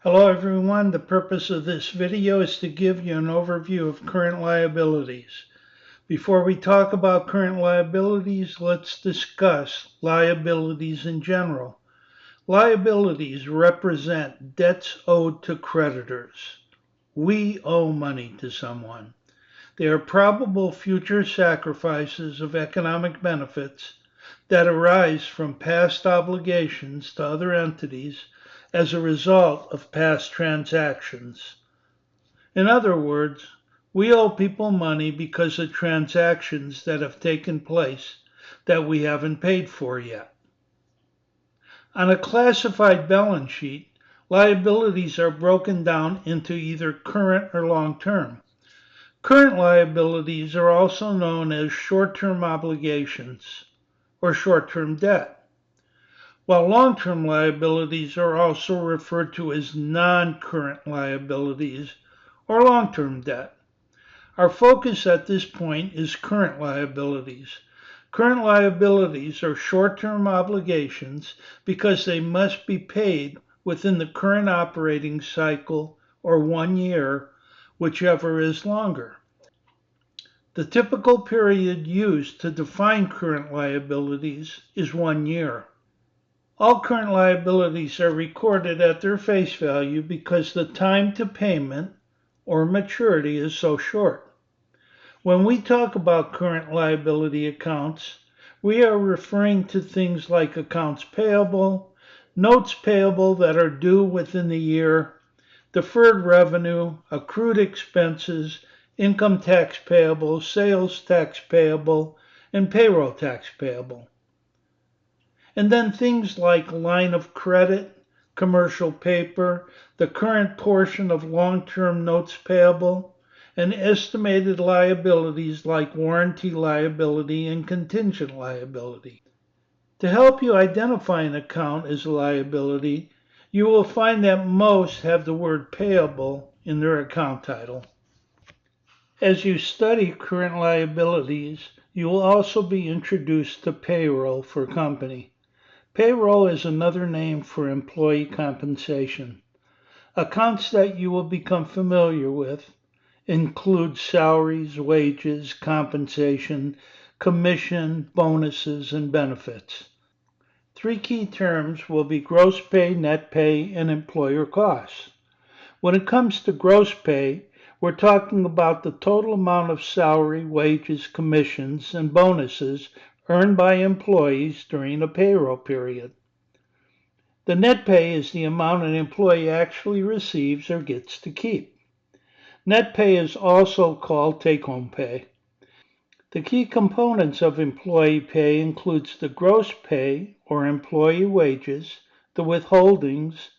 Hello everyone, the purpose of this video is to give you an overview of current liabilities. Before we talk about current liabilities, let's discuss liabilities in general. Liabilities represent debts owed to creditors. We owe money to someone. They are probable future sacrifices of economic benefits that arise from past obligations to other entities as a result of past transactions. In other words, we owe people money because of transactions that have taken place that we haven't paid for yet. On a classified balance sheet, liabilities are broken down into either current or long-term. Current liabilities are also known as short-term obligations or short-term debt, while long-term liabilities are also referred to as non-current liabilities or long-term debt. Our focus at this point is current liabilities. Current liabilities are short-term obligations because they must be paid within the current operating cycle or 1 year, whichever is longer. The typical period used to define current liabilities is 1 year. All current liabilities are recorded at their face value because the time to payment or maturity is so short. When we talk about current liability accounts, we are referring to things like accounts payable, notes payable that are due within the year, deferred revenue, accrued expenses, income tax payable, sales tax payable, and payroll tax payable. And then things like line of credit, commercial paper, the current portion of long-term notes payable, and estimated liabilities like warranty liability and contingent liability. To help you identify an account as a liability, you will find that most have the word payable in their account title. As you study current liabilities, you will also be introduced to payroll for a company. Payroll is another name for employee compensation. Accounts that you will become familiar with include salaries, wages, compensation, commission, bonuses, and benefits. Three key terms will be gross pay, net pay, and employer costs. When it comes to gross pay, we're talking about the total amount of salary, wages, commissions, and bonuses earned by employees during a payroll period. The net pay is the amount an employee actually receives or gets to keep. Net pay is also called take-home pay. The key components of employee pay includes the gross pay or employee wages, the withholdings,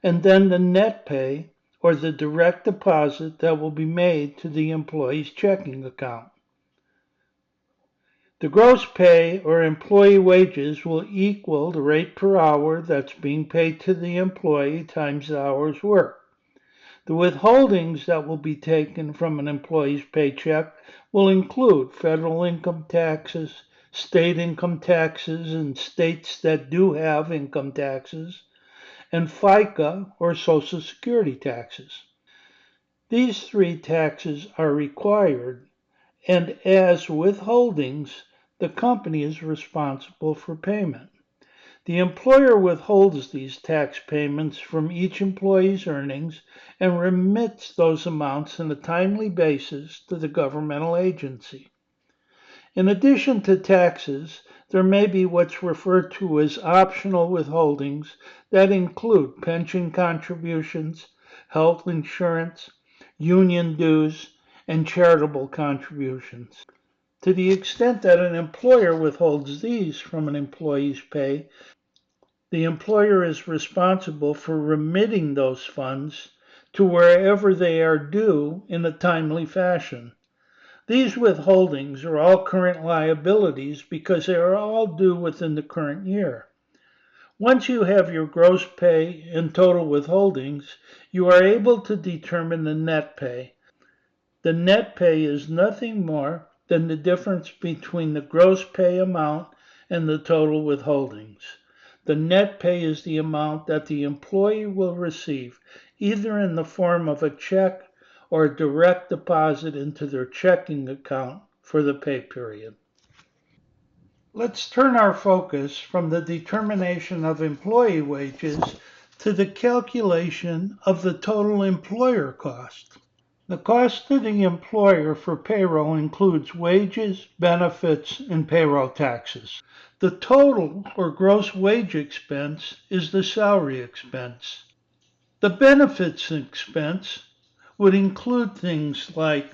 and then the net pay or the direct deposit that will be made to the employee's checking account. The gross pay or employee wages will equal the rate per hour that's being paid to the employee times the hours worked. The withholdings that will be taken from an employee's paycheck will include federal income taxes, state income taxes in states that do have income taxes, and FICA or Social Security taxes. These three taxes are required, and as withholdings, the company is responsible for payment. The employer withholds these tax payments from each employee's earnings and remits those amounts on a timely basis to the governmental agency. In addition to taxes, there may be what's referred to as optional withholdings that include pension contributions, health insurance, union dues, and charitable contributions. To the extent that an employer withholds these from an employee's pay, the employer is responsible for remitting those funds to wherever they are due in a timely fashion. These withholdings are all current liabilities because they are all due within the current year. Once you have your gross pay and total withholdings, you are able to determine the net pay. The net pay is nothing more than the difference between the gross pay amount and the total withholdings. The net pay is the amount that the employee will receive, either in the form of a check or a direct deposit into their checking account for the pay period. Let's turn our focus from the determination of employee wages to the calculation of the total employer cost. The cost to the employer for payroll includes wages, benefits, and payroll taxes. The total or gross wage expense is the salary expense. The benefits expense would include things like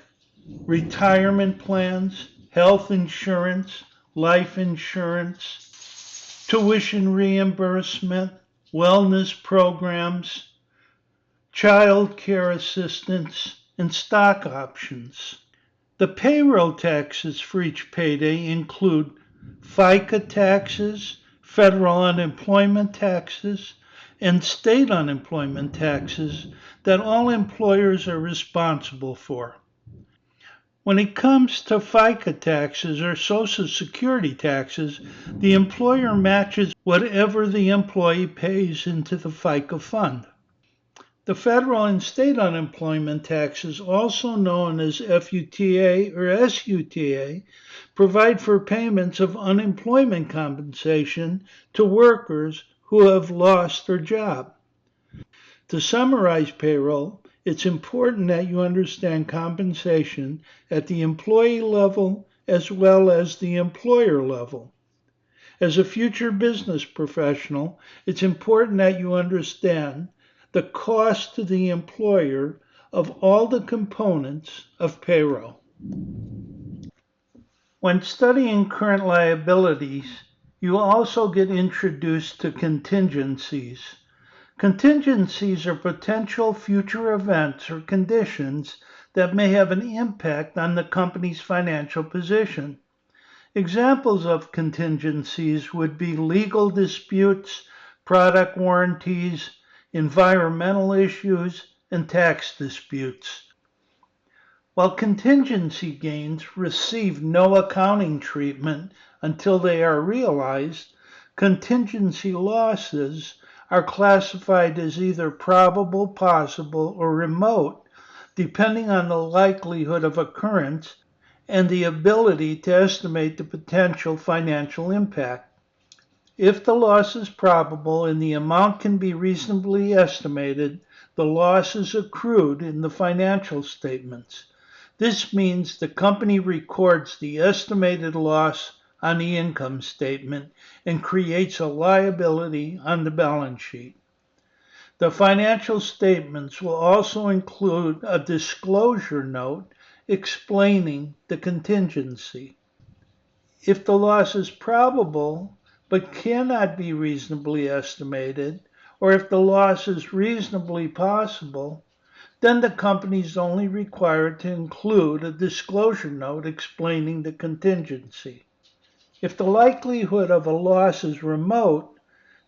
retirement plans, health insurance, life insurance, tuition reimbursement, wellness programs, child care assistance, and stock options. The payroll taxes for each payday include FICA taxes, federal unemployment taxes, and state unemployment taxes that all employers are responsible for. When it comes to FICA taxes or Social Security taxes, the employer matches whatever the employee pays into the FICA fund. The federal and state unemployment taxes, also known as FUTA or SUTA, provide for payments of unemployment compensation to workers who have lost their job. To summarize payroll, it's important that you understand compensation at the employee level as well as the employer level. As a future business professional, it's important that you understand the cost to the employer of all the components of payroll. When studying current liabilities, you also get introduced to contingencies. Contingencies are potential future events or conditions that may have an impact on the company's financial position. Examples of contingencies would be legal disputes, product warranties, environmental issues, and tax disputes. While contingency gains receive no accounting treatment until they are realized, contingency losses are classified as either probable, possible, or remote, depending on the likelihood of occurrence and the ability to estimate the potential financial impact. If the loss is probable and the amount can be reasonably estimated, the loss is accrued in the financial statements. This means the company records the estimated loss on the income statement and creates a liability on the balance sheet. The financial statements will also include a disclosure note explaining the contingency. If the loss is probable but cannot be reasonably estimated, or if the loss is reasonably possible, then the company is only required to include a disclosure note explaining the contingency. If the likelihood of a loss is remote,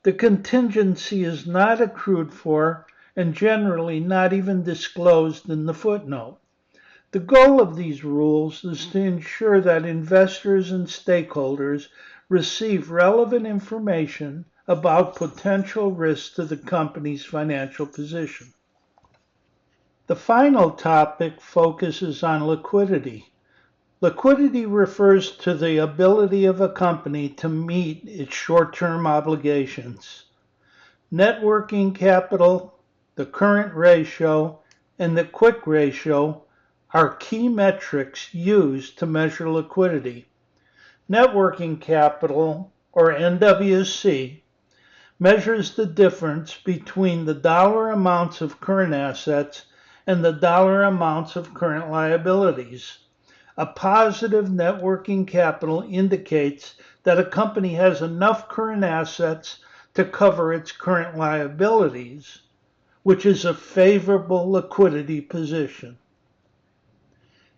the contingency is not accrued for and generally not even disclosed in the footnote. The goal of these rules is to ensure that investors and stakeholders receive relevant information about potential risks to the company's financial position. The final topic focuses on liquidity. Liquidity refers to the ability of a company to meet its short-term obligations. Net working capital, the current ratio, and the quick ratio are key metrics used to measure liquidity. Net working capital, or NWC, measures the difference between the dollar amounts of current assets and the dollar amounts of current liabilities. A positive net working capital indicates that a company has enough current assets to cover its current liabilities, which is a favorable liquidity position.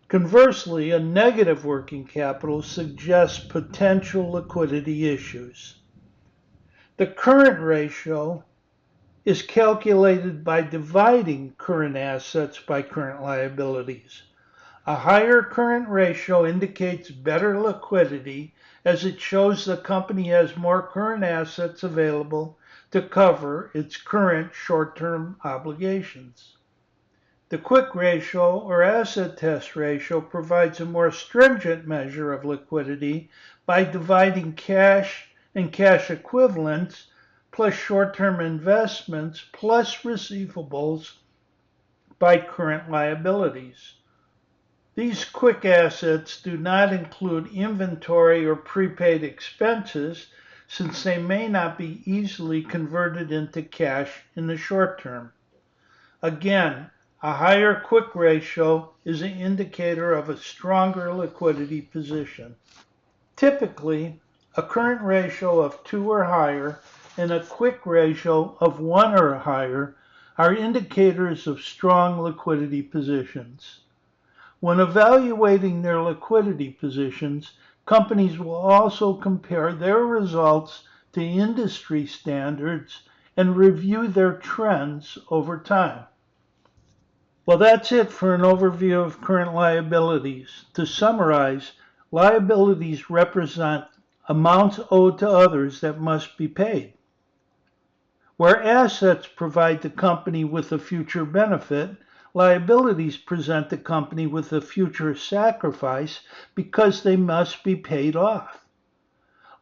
Conversely, a negative working capital suggests potential liquidity issues. The current ratio is calculated by dividing current assets by current liabilities. A higher current ratio indicates better liquidity as it shows the company has more current assets available to cover its current short-term obligations. The quick ratio or asset test ratio provides a more stringent measure of liquidity by dividing cash and cash equivalents plus short-term investments plus receivables by current liabilities. These quick assets do not include inventory or prepaid expenses since they may not be easily converted into cash in the short term. Again, a higher quick ratio is an indicator of a stronger liquidity position. Typically, a current ratio of 2 or higher and a quick ratio of 1 or higher are indicators of strong liquidity positions. When evaluating their liquidity positions, companies will also compare their results to industry standards and review their trends over time. Well, that's it for an overview of current liabilities. To summarize, liabilities represent amounts owed to others that must be paid. Where assets provide the company with a future benefit, liabilities present the company with a future sacrifice because they must be paid off.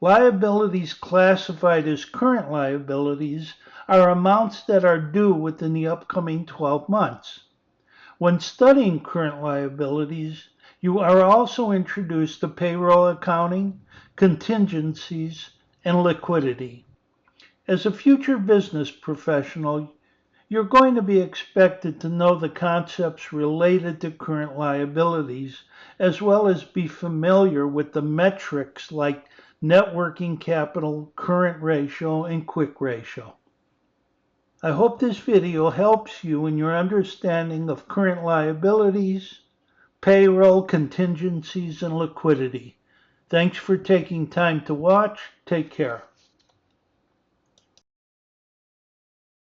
Liabilities classified as current liabilities are amounts that are due within the upcoming 12 months. When studying current liabilities, you are also introduced to payroll accounting, contingencies, and liquidity. As a future business professional, you're going to be expected to know the concepts related to current liabilities, as well as be familiar with the metrics like net working capital, current ratio, and quick ratio. I hope this video helps you in your understanding of current liabilities, payroll, contingencies, and liquidity. Thanks for taking time to watch. Take care.